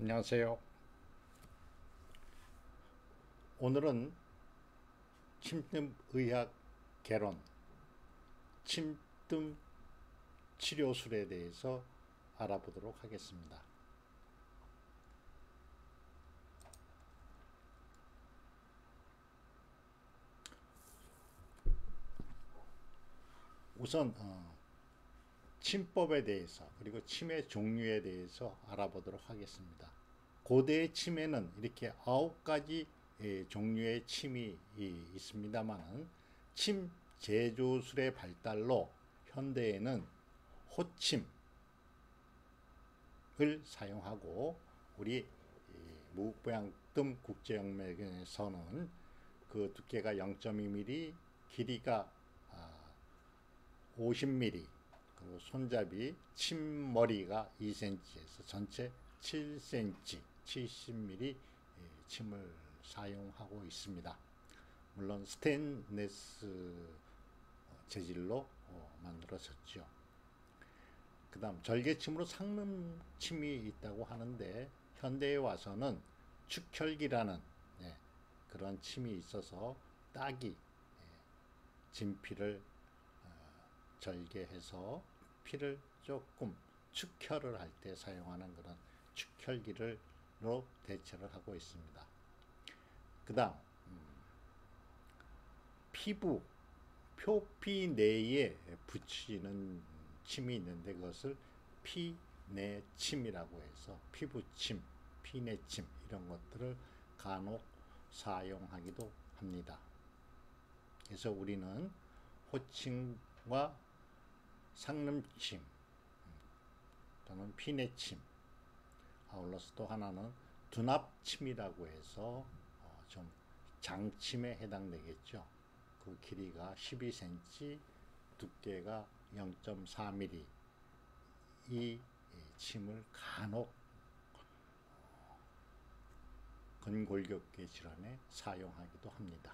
안녕하세요. 오늘은 침뜸의학 개론, 침뜸 치료술에 대해서 알아보도록 하겠습니다. 우선 침법에 대해서 그리고 침의 종류에 대해서 알아보도록 하겠습니다. 고대의 침에는 이렇게 9가지 종류의 침이 있습니다만 침 제조술의 발달로 현대에는 호침을 사용하고 우리 무국보양뜸 국제연맹에서는 그 두께가 0.2mm, 길이가 50mm, 그리고 손잡이 침머리가 2cm에서 전체 7cm, 70mm 침을 사용하고 있습니다. 물론 스테인리스 재질로 만들어졌죠. 그 다음 절개침으로 상름침이 있다고 하는데 현대에 와서는 축혈기라는 그런 침이 있어서 딱이 진피를 절개해서 피를 조금 축혈을 할 때 사용하는 그런 축혈기로 대체를 하고 있습니다. 그 다음 피부 표피 내에 붙이는 침이 있는데 그것을 피내침이라고 해서 피부침, 피내침 이런 것들을 간혹 사용하기도 합니다. 그래서 우리는 호침과 상름침 또는 피내침, 아울러서 또 하나는 두납침이라고 해서 좀 장침에 해당되겠죠. 그 길이가 12cm, 두께가 0.4mm 이 침을 간혹 근골격계 질환에 사용하기도 합니다.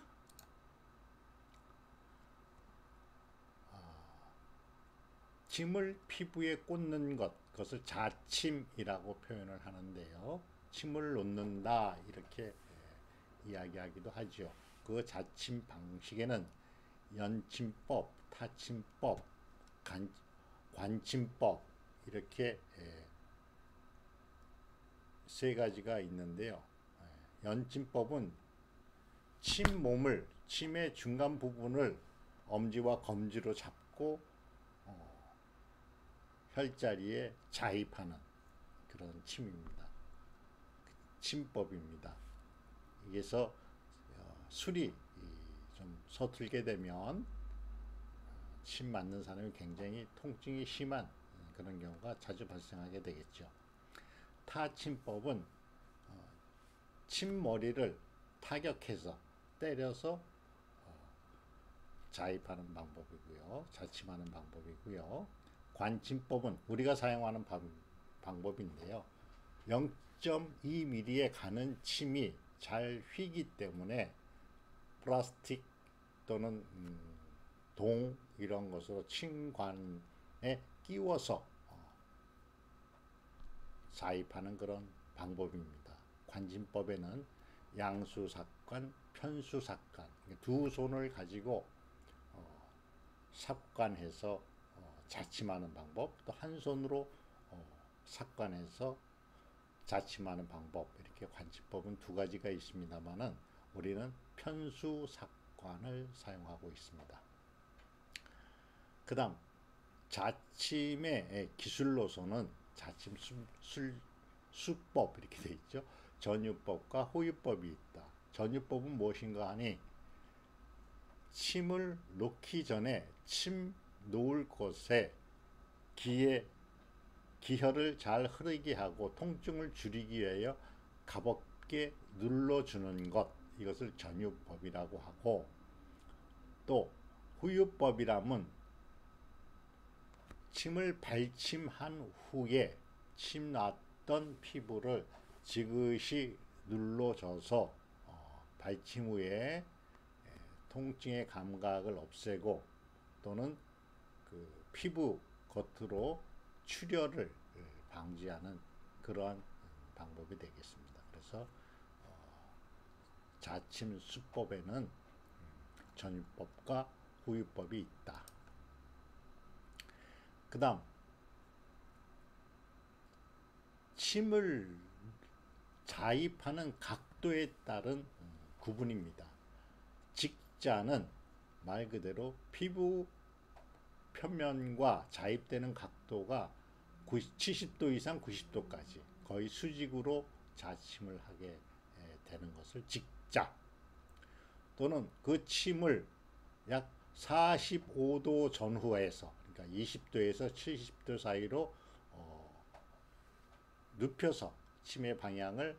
침을 피부에 꽂는 그것을 자침이라고 표현을 하는데요. 침을 놓는다 이렇게 이야기하기도 하죠. 그 자침 방식에는 연침법, 타침법, 관침법 이렇게 세 가지가 있는데요. 연침법은 침의 중간 부분을 엄지와 검지로 잡고 혈자리에 자입하는 그런 침입니다. 침법입니다. 그래서 술이 좀 서툴게 되면 침 맞는 사람이 굉장히 통증이 심한 그런 경우가 자주 발생하게 되겠죠. 타침법은 침머리를 타격해서 때려서 자입하는 방법이고요. 자침하는 방법이고요. 관침법은 우리가 사용하는 방법인데요. 0.2mm에 가는 침이 잘 휘기 때문에 플라스틱 또는 동 이런 것으로 침관에 끼워서 자입하는 그런 방법입니다. 관침법에는 양수삭관, 편수삭관 두 손을 가지고 삽관해서 자침하는 방법, 또 한 손으로 삽관해서 자침하는 방법, 이렇게 관침법은 두 가지가 있습니다만은 우리는 편수삭관을 사용하고 있습니다. 그 다음 자침의 기술로서는 자침 수법 이렇게 되어 있죠. 전유법과 호유법이 있다. 전유법은 무엇인가 하니 침을 놓기 전에 침 놓을 곳에 기혈을 잘 흐르게 하고 통증을 줄이기 위하여 가볍게 눌러주는 것, 이것을 전유법이라고 하고, 또 후유법이라면 침을 발침한 후에 침 놨던 피부를 지그시 눌러줘서 발침 후에 통증의 감각을 없애고 또는 그 피부 겉으로 출혈을 방지하는 그러한 방법이 되겠습니다. 그래서 자침 수법에는 전유법과 후유법이 있다. 그 다음 침을 자입하는 각도에 따른 구분입니다. 직자는 말 그대로 피부 표면과 자입되는 각도가 70도 이상 90도까지 거의 수직으로 자침을 하게 되는 것을 직자, 또는 그 침을 약 45도 전후에서, 그러니까 20도에서 70도 사이로 눕혀서 침의 방향을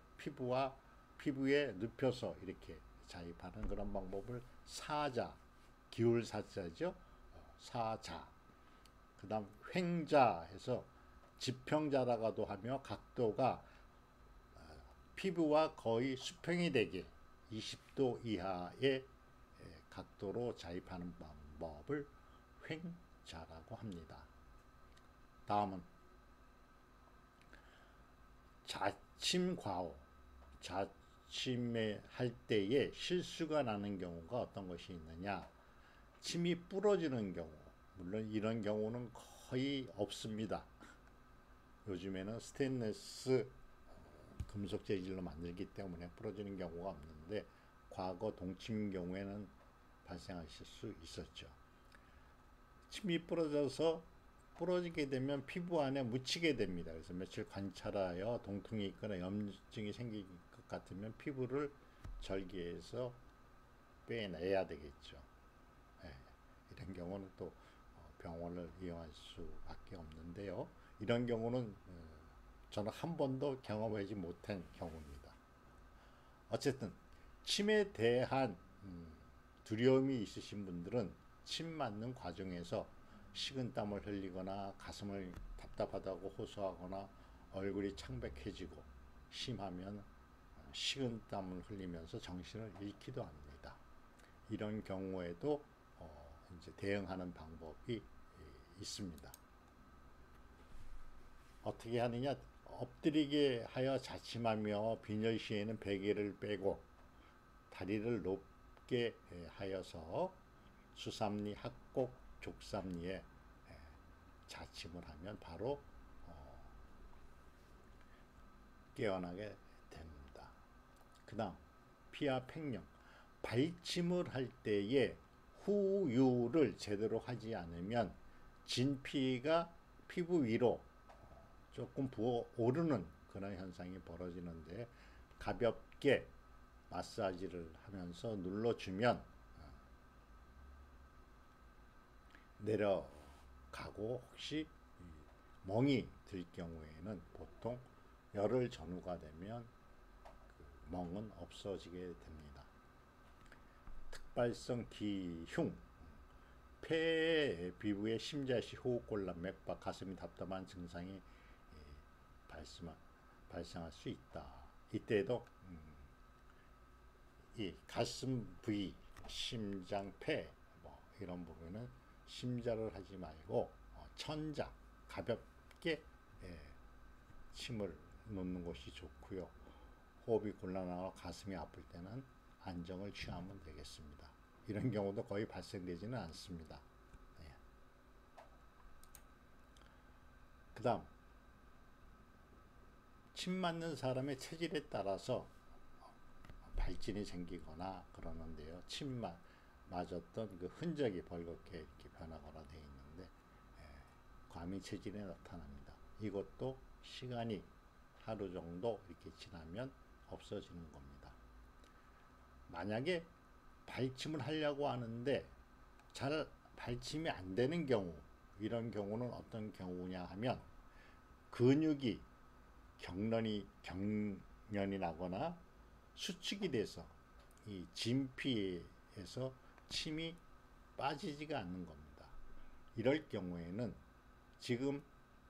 피부에 눕혀서 이렇게 자입하는 그런 방법을 사자, 기울 사자죠. 사자. 그 다음 횡자해서 지평자라고도 하며 각도가 피부와 거의 수평이 되게 20도 이하의 각도로 자입하는 방법을 횡자라고 합니다. 다음은 자침과오. 자침에 할 때에 실수가 나는 경우가 어떤 것이 있느냐. 침이 부러지는 경우, 물론 이런 경우는 거의 없습니다. 요즘에는 스테인리스 금속 재질로 만들기 때문에 부러지는 경우가 없는데 과거 동침 경우에는 발생하실 수 있었죠. 침이 부러지게 되면 피부 안에 묻히게 됩니다. 그래서 며칠 관찰하여 동통이 있거나 염증이 생길 것 같으면 피부를 절개해서 빼내야 되겠죠. 이런 경우는 또 병원을 이용할 수밖에 없는데요. 이런 경우는 저는 한 번도 경험하지 못한 경우입니다. 어쨌든 침에 대한 두려움이 있으신 분들은 침 맞는 과정에서 식은땀을 흘리거나 가슴을 답답하다고 호소하거나 얼굴이 창백해지고 심하면 식은땀을 흘리면서 정신을 잃기도 합니다. 이런 경우에도 이제 대응하는 방법이 있습니다. 어떻게 하느냐? 엎드리게 하여 자침하며 빈혈 시에는 베개를 빼고 다리를 높게 하여서 수삼리, 합곡, 족삼리에 자침을 하면 바로 깨어나게 됩니다. 그 다음 피하 팽령. 발침을 할 때에 후유를 제대로 하지 않으면 진피가 피부 위로 조금 부어오르는 그런 현상이 벌어지는데, 가볍게 마사지를 하면서 눌러주면 내려가고, 혹시 멍이 들 경우에는 보통 열흘 전후가 되면 그 멍은 없어지게 됩니다. 특발성 기흉. 폐 피부에 심자시, 호흡곤란, 맥박, 가슴이 답답한 증상이 발생할 수 있다. 이때에도 이 가슴 부위, 심장, 폐 이런 부분은 심자를 하지 말고 천자, 가볍게 침을 놓는 것이 좋고요. 호흡이 곤란하거나 가슴이 아플 때는 안정을 취하면 되겠습니다. 이런 경우도 거의 발생되지는 않습니다. 그 다음 침 맞는 사람의 체질에 따라서 발진이 생기거나 그러는데요. 침 맞았던 그 흔적이 벌겋게 이렇게 변하거나 되어 있는데 과민 체질에 나타납니다. 이것도 시간이 하루 정도 이렇게 지나면 없어지는 겁니다. 만약에 발침을 하려고 하는데 잘 발침이 안 되는 경우, 이런 경우는 어떤 경우냐 하면 근육이 경련이 나거나 수축이 돼서 이 진피에서 침이 빠지지가 않는 겁니다. 이럴 경우에는 지금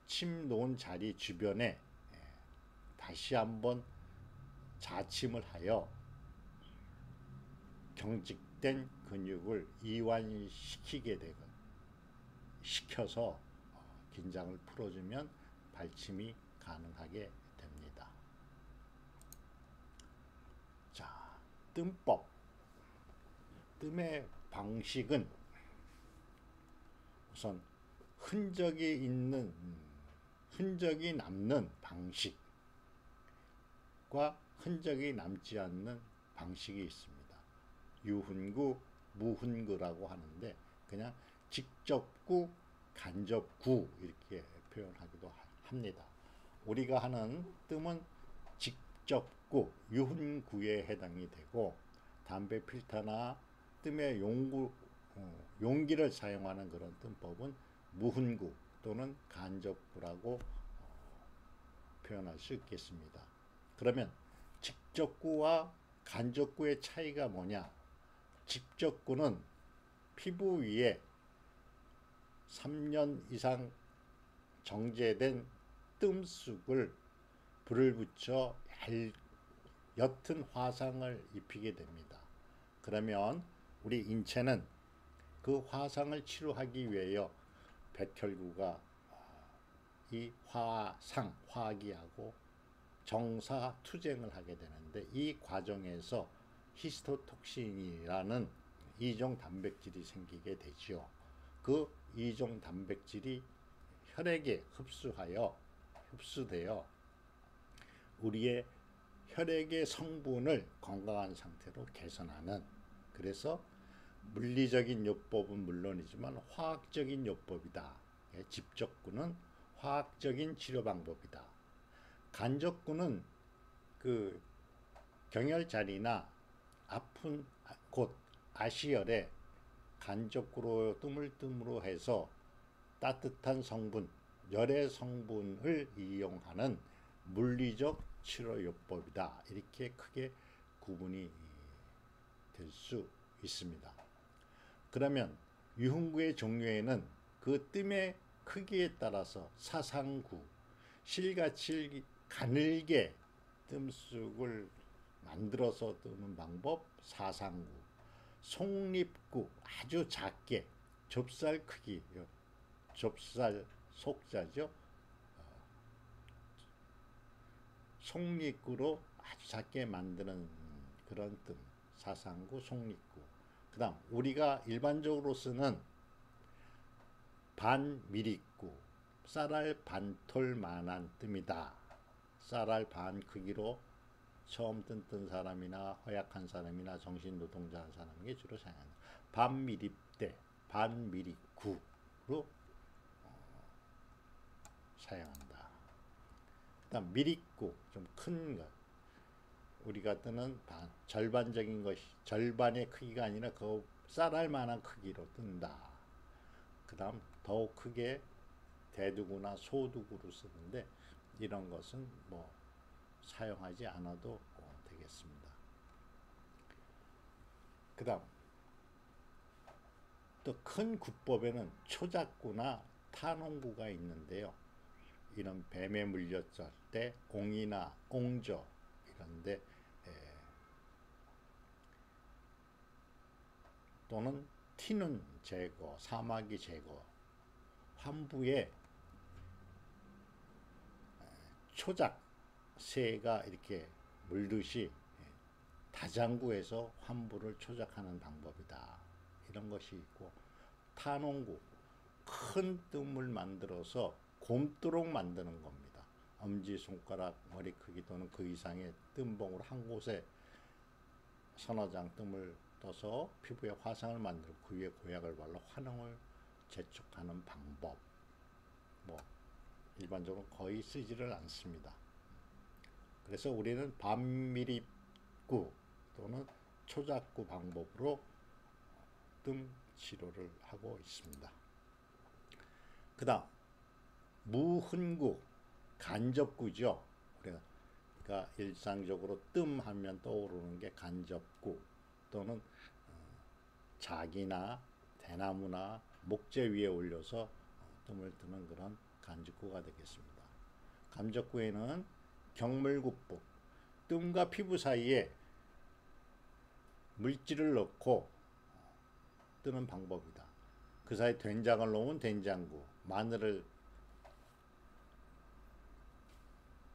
침 놓은 자리 주변에 다시 한번 자침을 하여 경직된 근육을 이완시키게 되고 시켜서 긴장을 풀어주면 발침이 가능하게 됩니다. 뜸법, 뜸의 방식은 우선 흔적이 남는 방식과 흔적이 남지 않는 방식이 있습니다. 유훈구, 무훈구라고 하는데 그냥 직접구, 간접구 이렇게 표현하기도 합니다. 우리가 하는 뜸은 직접구, 유훈구에 해당이 되고, 담배 필터나 뜸의 용기를 사용하는 그런 뜸법은 무훈구 또는 간접구라고 표현할 수 있겠습니다. 그러면 직접구와 간접구의 차이가 뭐냐? 직접구는 피부 위에 3년 이상 정제된 뜸쑥을 불을 붙여 옅은 화상을 입히게 됩니다. 그러면 우리 인체는 그 화상을 치료하기 위하여 백혈구가 이 화기하고 정사투쟁을 하게 되는데, 이 과정에서 히스토톡신이라는 이종 단백질이 생기게 되지요. 그 이종 단백질이 혈액에 흡수되어 우리의 혈액의 성분을 건강한 상태로 개선하는, 그래서 물리적인 요법은 물론이지만 화학적인 요법이다. 직접구는 화학적인 치료 방법이다. 간접구는 그 경혈자리나 아픈 곳 아시열에 간접구로 뜸을 해서 따뜻한 성분, 열의 성분을 이용하는 물리적 치료요법이다. 이렇게 크게 구분이 될 수 있습니다. 그러면 유훈구의 종류에는 그 뜸의 크기에 따라서 사상구, 실같이 가늘게 뜸쑥을 만들어서 뜨는 방법 사상구, 속립구 아주 작게 좁쌀 크기, 좁쌀 속자죠. 속립구로 아주 작게 만드는 그런 뜸, 사상구, 속립구. 그 다음 우리가 일반적으로 쓰는 반미립구, 쌀알 반톨만한 뜸이다. 쌀알 반 크기로 처음 뜬 사람이나 허약한 사람이나 정신노동자한 사람에게 주로 사용한다. 반미립대, 반미립구로 사용한다. 그다음 미립구, 좀 큰 것. 우리가 뜨는 절반적인 것이 절반의 크기가 아니라 그 쌀알만한 크기로 뜬다. 그다음 더욱 크게 대두구나 소두구로 쓰는데 이런 것은 뭐 사용하지 않아도 되겠습니다. 그다음 또 큰 구법에는 초작구나 탄홍구가 있는데요. 이런 뱀에 물렸을 때 옹이나 옹조 이런데 또는 튀는 제거, 사마귀 제거, 환부에 초작 새가 이렇게 물듯이 다장구에서 환부를 초작하는 방법이다. 이런 것이 있고, 탄홍구, 큰 뜸을 만들어서 곰도록 만드는 겁니다. 엄지손가락 머리 크기 또는 그 이상의 뜸봉으로 한 곳에 서너 장 뜸을 떠서 피부에 화상을 만들고 그 위에 고약을 발라 환홍을 재촉하는 방법, 뭐 일반적으로 거의 쓰지를 않습니다. 그래서 우리는 반미립구 또는 초작구 방법으로 뜸 치료를 하고 있습니다. 그 다음 무훈구, 간접구죠. 우리가 일상적으로 뜸 하면 떠오르는 게 간접구 또는 작이나 대나무나 목재 위에 올려서 뜸을 뜨는 그런 간접구가 되겠습니다. 간접구에는 경물구법, 뜸과 피부 사이에 물질을 넣고 뜨는 방법이다. 그 사이 된장을 넣으면 된장구, 마늘을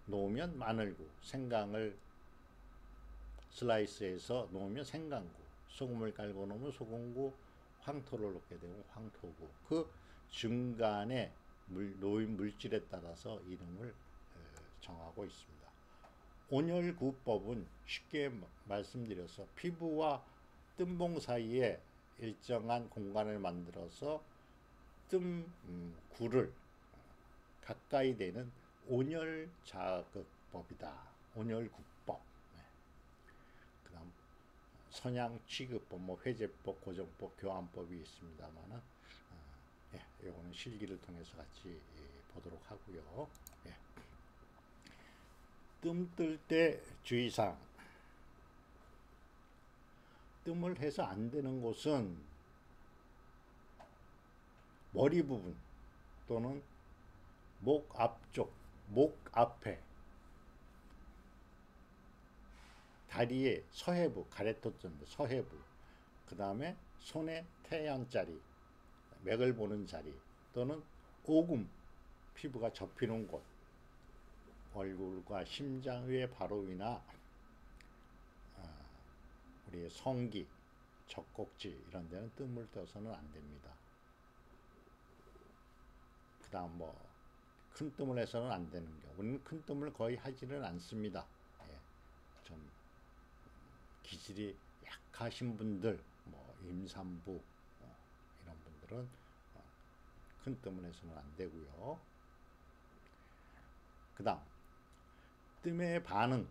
놓으면 마늘구, 생강을 슬라이스해서 놓으면 생강구, 소금을 깔고 놓으면 소금구, 황토를 넣게 되면 황토구. 그 중간에 놓인 물질에 따라서 이름을 정하고 있습니다. 온열구법은 쉽게 말씀드려서 피부와 뜸봉 사이에 일정한 공간을 만들어서 뜸구를 가까이 되는 온열 자극법이다. 온열구법. 네. 그다음 선양 취급법, 뭐 회제법, 고정법, 교환법이 있습니다만은 예, 이거는 실기를 통해서 같이 보도록 하고요. 예. 뜸 뜰 때 주의사항. 뜸을 해서 안 되는 곳은 머리 부분 또는 목 앞쪽, 목 앞에, 다리의 서해부, 가래토점도 서해부, 그 다음에 손의 태연자리, 맥을 보는 자리 또는 오금, 피부가 접히는 곳, 얼굴과 심장 위의 바로 위나 우리의 성기, 젖꼭지 이런 데는 뜸을 떠서는 안 됩니다. 그 다음 뭐 큰 뜸을 해서는 안 되는 경우, 우리는 큰 뜸을 거의 하지는 않습니다. 예, 좀 기질이 약하신 분들, 뭐 임산부 이런 분들은 큰 뜸을 해서는 안 되고요. 그 다음 뜸의 반응.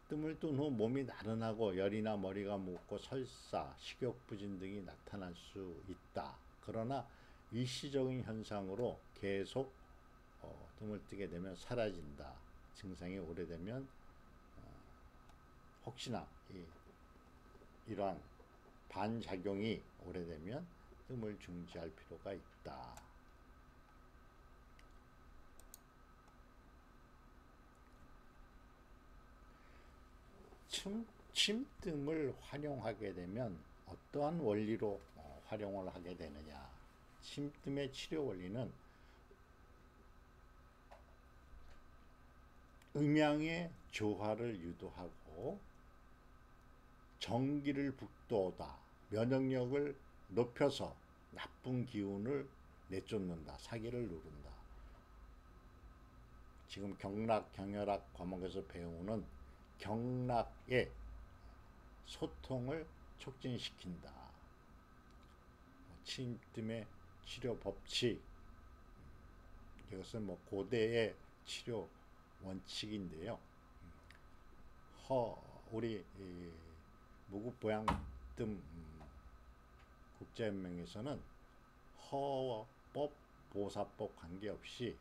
뜸을 뜬 후 몸이 나른하고 열이나 머리가 붓고 설사, 식욕부진 등이 나타날 수 있다. 그러나 일시적인 현상으로 계속 뜸을 뜨게 되면 사라진다. 증상이 오래되면 혹시나 이러한 반작용이 오래되면 뜸을 중지할 필요가 있다. 침뜸을 활용하게 되면 어떠한 원리로 활용을 하게 되느냐. 침뜸의 치료 원리는 음양의 조화를 유도하고 정기를 북돋아 면역력을 높여서 나쁜 기운을 내쫓는다. 사기를 누른다. 지금 경락, 경혈학 과목에서 배우는 경락의 소통을 촉진시킨다. 침뜸의 치료 법칙, 이것은 뭐 고대의 치료 원칙인데요. 우리 무구보양뜸 국제연맹에서는 허법, 보사법 관계없이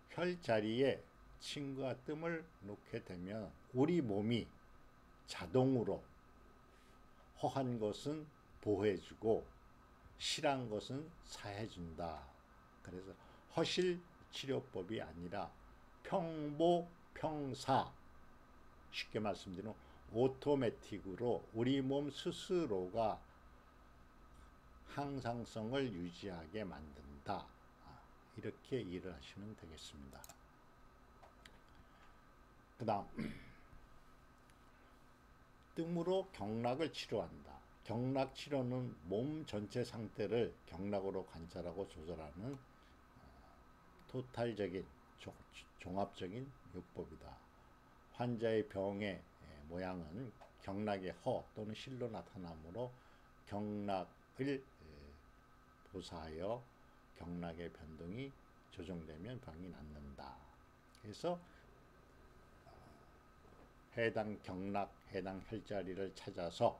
혈 자리에 침과 뜸을 놓게 되면 우리 몸이 자동으로 허한 것은 보호해주고 실한 것은 사해준다. 그래서 허실 치료법이 아니라 평보평사, 쉽게 말씀드리면 오토매틱으로 우리 몸 스스로가 항상성을 유지하게 만든다. 이렇게 이해를 하시면 되겠습니다. 그 다음 뜸으로 경락을 치료한다. 경락 치료는 몸 전체 상태를 경락으로 관찰하고 조절하는 토탈적인 종합적인 요법이다. 환자의 병의 모양은 경락의 허 또는 실로 나타나므로 경락을 보사하여 경락의 변동이 조정되면 병이 낫는다. 그래서 해당 경락, 해당 혈자리를 찾아서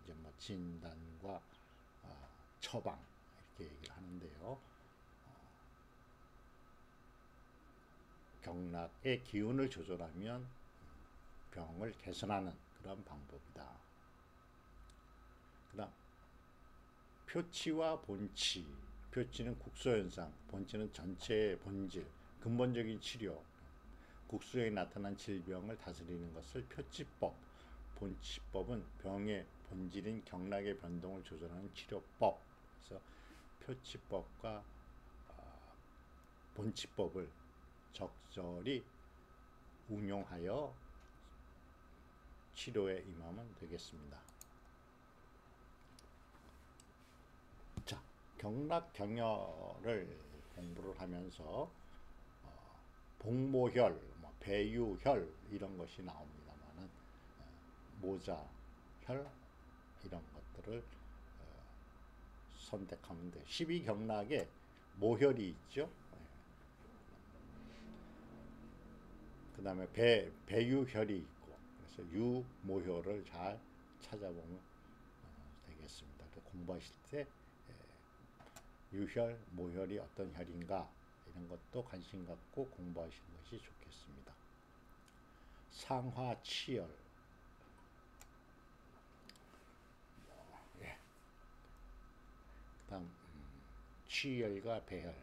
이제 뭐 진단과 처방 이렇게 얘기를 하는데요. 경락의 기운을 조절하면 병을 개선하는 그런 방법이다. 그 다음 표치와 본치. 표치는 국소현상, 본치는 전체의 본질, 근본적인 치료. 국소에 나타난 질병을 다스리는 것을 표치법, 본치법은 병의 본질인 경락의 변동을 조절하는 치료법. 그래서 표치법과 본치법을 적절히 운용하여 치료에 임하면 되겠습니다. 자, 경락 경혈을 공부를 하면서 복모혈, 뭐 배유혈 이런 것이 나옵니다만은 모자혈 이런 것들을 선택하면 돼. 12경락에 모혈이 있죠. 그 다음에 배유혈이 있고, 그래서 유모혈을 잘 찾아보면 되겠습니다. 공부하실 때 유혈, 모혈이 어떤 혈인가 이런 것도 관심 갖고 공부하시는 것이 좋겠습니다. 상화치열, 예. 그다음 치열과 배열,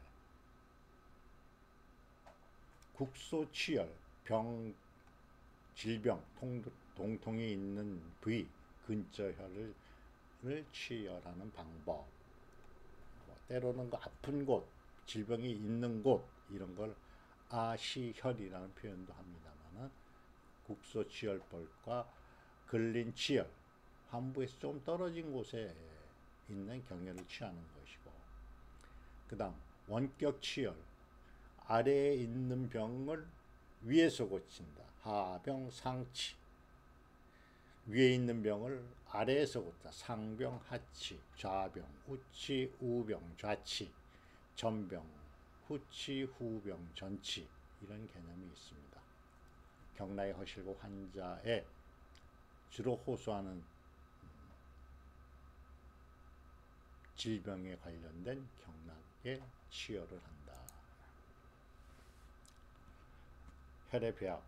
국소치열, 질병, 동통이 있는 부위, 근처혈을 치열하는 방법. 때로는 그 아픈 곳, 질병이 있는 곳 이런 걸 아시혈이라는 표현도 합니다만은 국소치열법과 근린치열, 환부에서 좀 떨어진 곳에 있는 경혈을 취하는 것이고, 그 다음 원격치열, 아래에 있는 병을 위에서 고친다. 하병, 상치. 위에 있는 병을 아래에서 고친다. 상병, 하치. 좌병, 우치, 우병, 좌치. 전병, 후치, 후병, 전치. 이런 개념이 있습니다. 경락의 허실고 환자에 주로 호소하는 질병에 관련된 경락의 치료를 한다. 혈의 배합,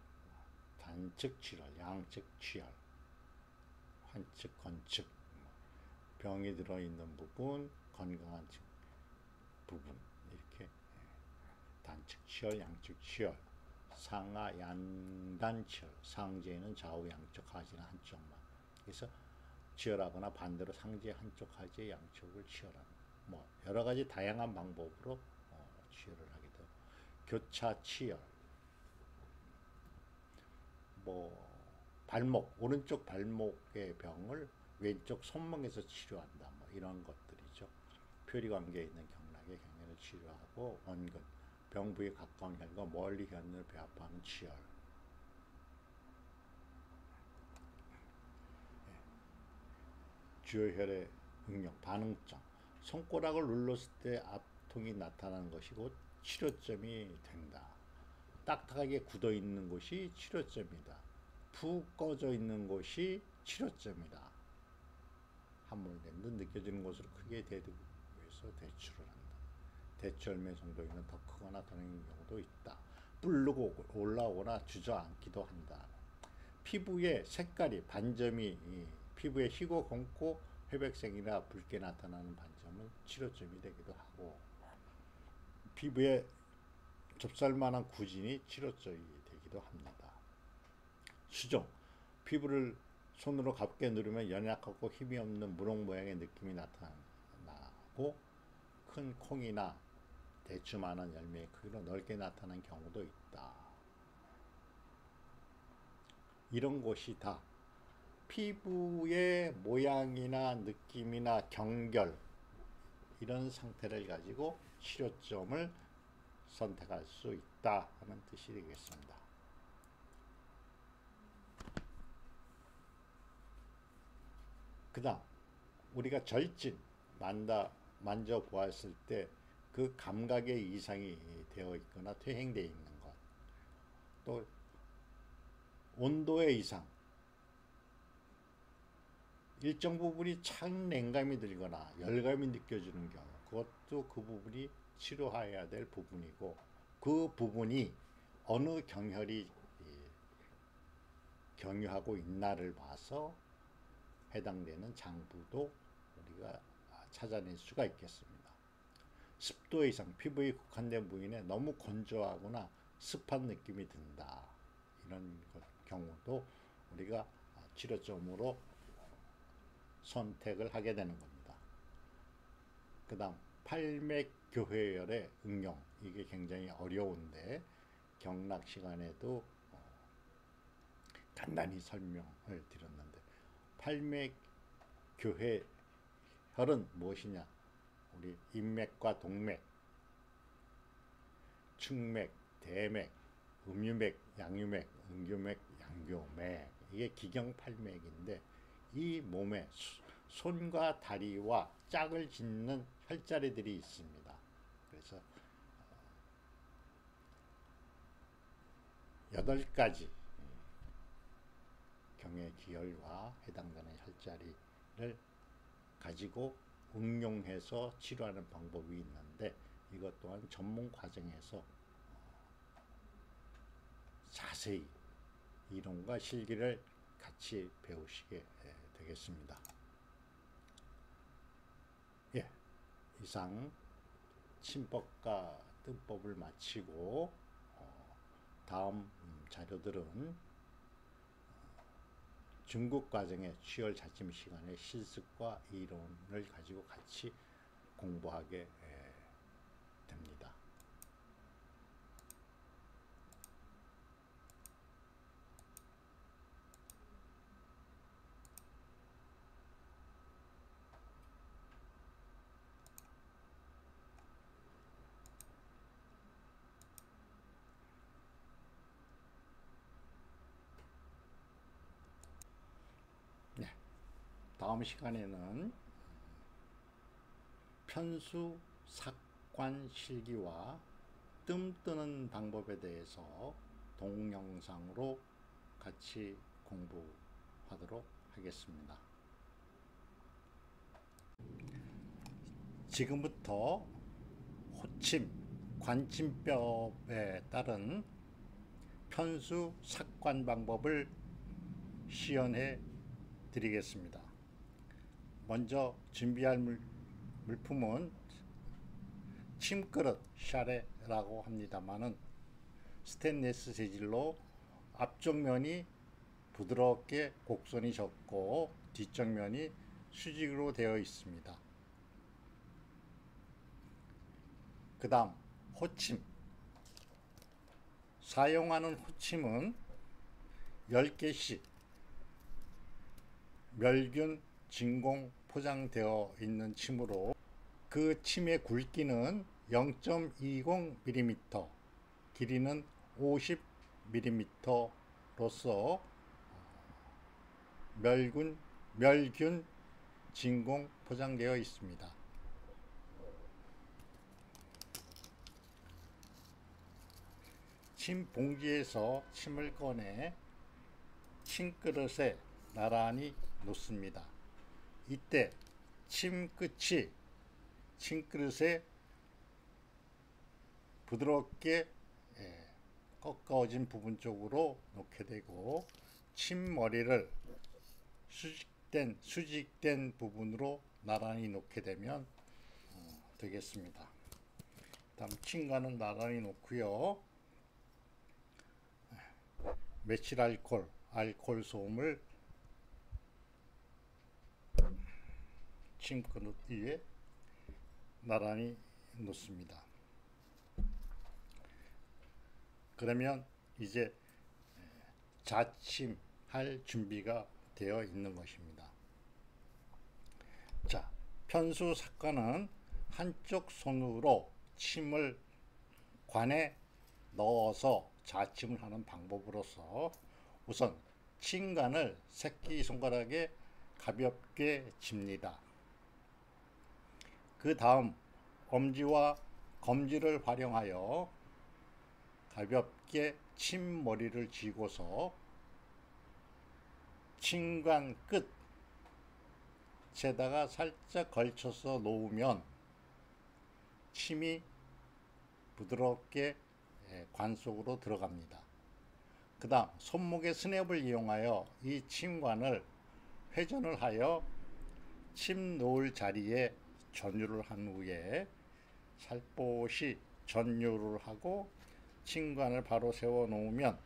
단측 치열, 양측 치열, 환측, 건측, 병이 들어있는 부분, 건강한 부분 이렇게 단측 치열, 양측 치열, 상하 양단 치열, 상제는 좌우 양쪽, 하지는 한쪽만. 그래서 치열하거나 반대로 상제 한쪽, 하지 양쪽을 치열하는 뭐 여러 가지 다양한 방법으로 치열을 하게 돼요. 교차 치열, 뭐 발목, 오른쪽 발목의 병을 왼쪽 손목에서 치료한다. 뭐 이런 것들이죠. 표리관계에 있는 경락의 경혈을 치료하고, 원근, 병 부위에 가까운 혈과 멀리 혈을 배합하는 치열. 주요혈의 응용, 반응점. 손가락을 눌렀을 때 압통이 나타나는 것이 곧 치료점이 된다. 딱딱하게 굳어 있는 곳이 치료점이다. 푹 꺼져 있는 곳이 치료점이다. 함몰된 듯 느껴지는 곳으로 크게 대두해서 대출을 한다. 대추열매 정도에는 더 크거나 더 는 경우도 있다. 뿔르고 올라오거나 주저앉기도 한다. 피부의 색깔이 반점이 피부에 희고 검고 회백색이나 붉게 나타나는 반점은 치료점이 되기도 하고, 피부에 좁쌀만한 구진이 치료점이 되기도 합니다. 수종, 피부를 손으로 가볍게 누르면 연약하고 힘이 없는 무럭 모양의 느낌이 나타나고, 큰 콩이나 대추만한 열매의 크기로 넓게 나타나는 경우도 있다. 이런 것이 다 피부의 모양이나 느낌이나 경결 이런 상태를 가지고 치료점을 선택할 수 있다 하는 뜻이 되겠습니다. 그 다음 우리가 절진 만져보았을 때 그 감각의 이상이 되어 있거나 퇴행되어 있는 것, 또 온도의 이상, 일정 부분이 착 냉감이 들거나 열감이 느껴지는 경우, 그것도 그 부분이 치료해야 될 부분이고, 그 부분이 어느 경혈이 경유하고 있나를 봐서 해당되는 장부도 우리가 찾아낼 수가 있겠습니다. 습도 이상, 피부에 국한된 부위에 너무 건조하거나 습한 느낌이 든다. 이런 경우도 우리가 치료점으로 선택을 하게 되는 겁니다. 그 다음 팔맥교회열의 응용, 이게 굉장히 어려운데 경락 시간에도 간단히 설명을 드렸는데, 팔맥교회혈은 무엇이냐? 우리 인맥과 동맥, 측맥, 대맥, 음유맥, 양유맥, 음교맥, 양교맥, 이게 기경팔맥인데, 이 몸에 손과 다리와 짝을 짓는 혈자리들이 있습니다. 그래서 8가지 경의 기혈과 해당되는 혈자리를 가지고 응용해서 치료하는 방법이 있는데, 이것 또한 전문 과정에서 자세히 이론과 실기를 같이 배우시게 되겠습니다. 예, 이상 침법과 뜸법을 마치고 다음 자료들은 중급 과정의 취열 자침 시간의 실습과 이론을 가지고 같이 공부하게 됩니다. 다음 시간에는 편수 삭관 실기와 뜸 뜨는 방법에 대해서 동영상으로 같이 공부하도록 하겠습니다. 지금부터 호침, 관침법에 따른 편수 삭관 방법을 시연해 드리겠습니다. 먼저 준비할 물품은 침그릇 샤레라고 합니다만은 스테인리스 재질로 앞쪽 면이 부드럽게 곡선이 졌고 뒤쪽 면이 수직으로 되어 있습니다. 그 다음 호침, 사용하는 호침은 10개씩 멸균 진공 포장되어 있는 침으로 그 침의 굵기는 0.20mm, 길이는 50mm로서 멸균 진공 포장되어 있습니다. 침 봉지에서 침을 꺼내 침그릇에 나란히 놓습니다. 이때 침 끝이 침그릇에 부드럽게 꺾어진 부분 쪽으로 놓게 되고, 침머리를 수직된 부분으로 나란히 놓게 되면 되겠습니다. 다음 침관은 나란히 놓고요. 메칠알코올, 알코올 솜을 침그릇 위에 나란히 놓습니다. 그러면 이제 자침할 준비가 되어 있는 것입니다. 자, 편수 삭관은 한쪽 손으로 침을 관에 넣어서 자침을 하는 방법으로서 우선 침관을 새끼손가락에 가볍게 짚니다. 그 다음 엄지와 검지를 활용하여 가볍게 침머리를 쥐고서 침관 끝에다가 살짝 걸쳐서 놓으면 침이 부드럽게 관 속으로 들어갑니다. 그 다음 손목의 스냅을 이용하여 이 침관을 회전을 하여 침 놓을 자리에 전유를 한 후에 살포시 전유를 하고 침관을 바로 세워 놓으면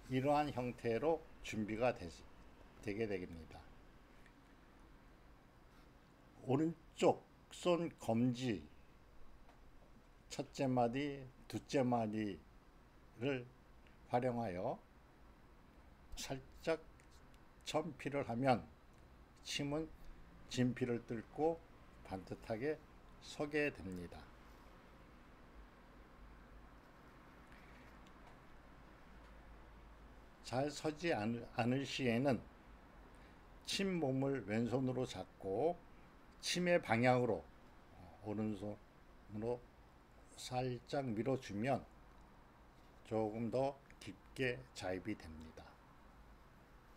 이러한 형태로 준비가 되게 됩니다. 오른쪽 손 검지 첫째 마디, 둘째 마디를 활용하여 살짝 천피를 하면 침은 진피를 뚫고 반듯하게 서게 됩니다. 잘 서지 않을 시에는 침 몸을 왼손으로 잡고 침의 방향으로 오른손으로 살짝 밀어주면 조금 더 깊게 자입이 됩니다.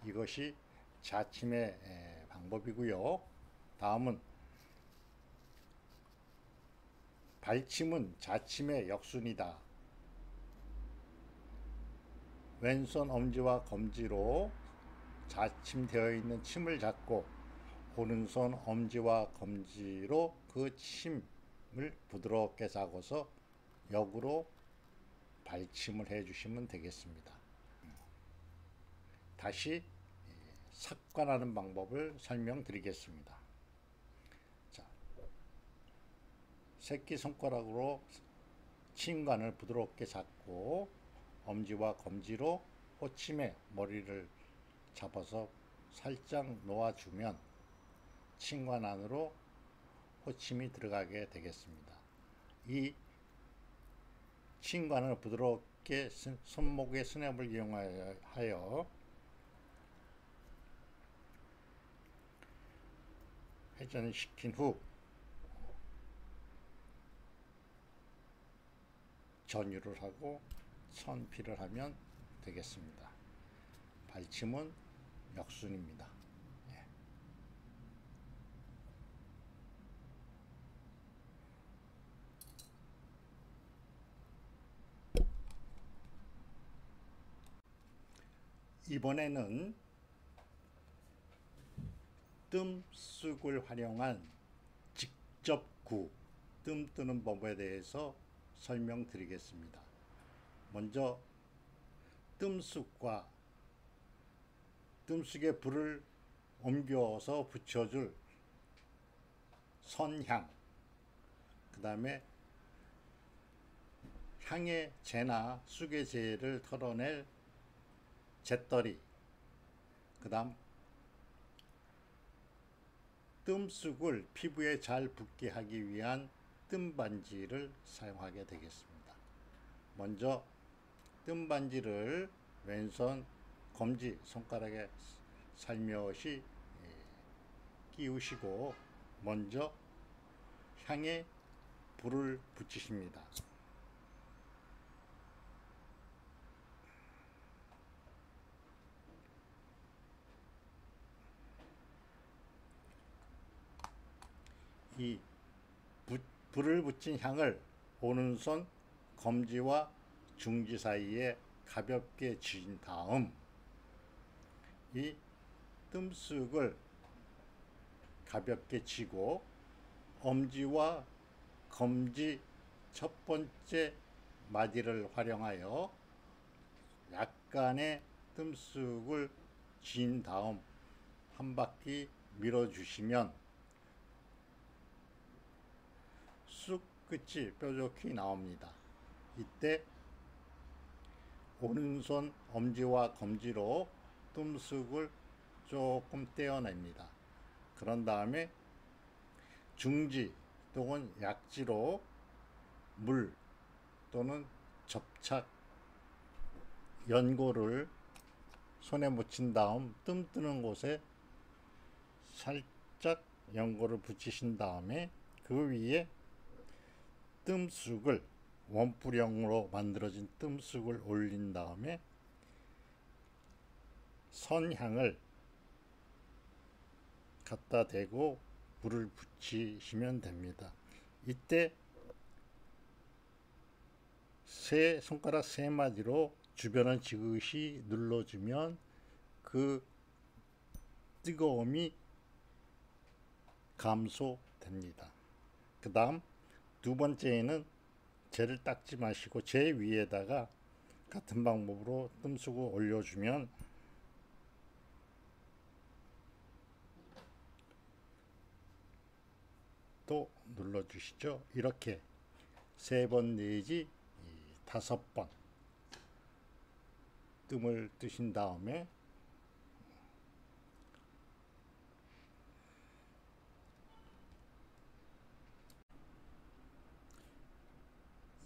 이것이 자침의 방법이고요. 다음은 발침은 자침의 역순이다. 왼손 엄지와 검지로 자침되어 있는 침을 잡고 오른손 엄지와 검지로 그 침을 부드럽게 잡아서 역으로 발침을 해주시면 되겠습니다. 다시 삭관하는 방법을 설명드리겠습니다. 자, 새끼손가락으로 침관을 부드럽게 잡고 엄지와 검지로 호침에 머리를 잡아서 살짝 놓아주면 침관 안으로 호침이 들어가게 되겠습니다. 이 침관을 부드럽게 손목의 스냅을 이용하여 회전시킨 후 전유를 하고 천피를 하면 되겠습니다. 발침은 역순입니다. 이번에는 뜸쑥을 활용한 직접구, 뜸 뜨는 법에 대해서 설명드리겠습니다. 먼저 뜸쑥과 뜸쑥에 불을 옮겨서 붙여줄 선향, 그 다음에 향의 재나 쑥의 재를 털어낼 재떨이, 그 다음 뜸쑥을 피부에 잘 붙게 하기 위한 뜸반지를 사용하게 되겠습니다. 먼저 뜸반지를 왼손 검지 손가락에 살며시 끼우시고 먼저 향에 불을 붙이십니다. 이 불을 붙인 향을 오른손 검지와 중지 사이에 가볍게 쥐인 다음 이 뜸쑥을 가볍게 쥐고 엄지와 검지 첫 번째 마디를 활용하여 약간의 뜸쑥을 쥐인 다음 한 바퀴 밀어주시면 쑥 끝이 뾰족히 나옵니다. 이때 오른손 엄지와 검지로 뜸쑥을 조금 떼어냅니다. 그런 다음에 중지 또는 약지로 물 또는 접착 연고를 손에 묻힌 다음 뜸 뜨는 곳에 살짝 연고를 붙이신 다음에 그 위에 뜸쑥을 원뿔형으로 만들어진 뜸쑥을 올린 다음에 선향을 갖다 대고 불을 붙이시면 됩니다. 이때 손가락 세 마디로 주변을 지그시 눌러주면 그 뜨거움이 감소됩니다. 그 다음 두 번째에는 재를 닦지 마시고 재 위에다가 같은 방법으로 뜸쑥을 올려주면 또 눌러주시죠. 이렇게 3번 내지 5번 뜸을 뜨신 다음에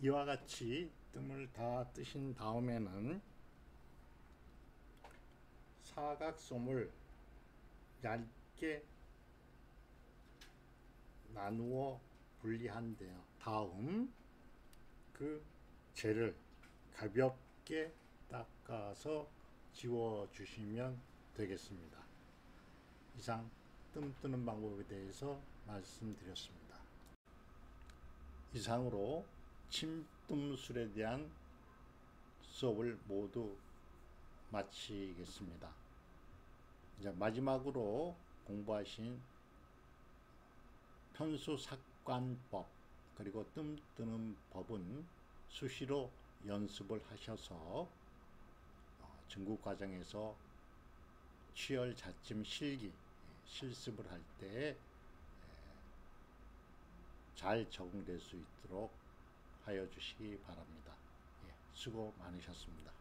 이와 같이 뜸을 다 뜨신 다음에는 사각솜을 얇게 나누어 분리한 다음 그 재를 가볍게 닦아서 지워 주시면 되겠습니다. 이상 뜸 뜨는 방법에 대해서 말씀드렸습니다. 이상으로 침뜸술에 대한 수업을 모두 마치겠습니다. 이제 마지막으로 공부하신 편수삭관법 그리고 뜸 뜨는 법은 수시로 연습을 하셔서 중국 과정에서 취열 자침 실기 실습을 할 때 잘 적응될 수 있도록 하여 주시기 바랍니다. 수고 많으셨습니다.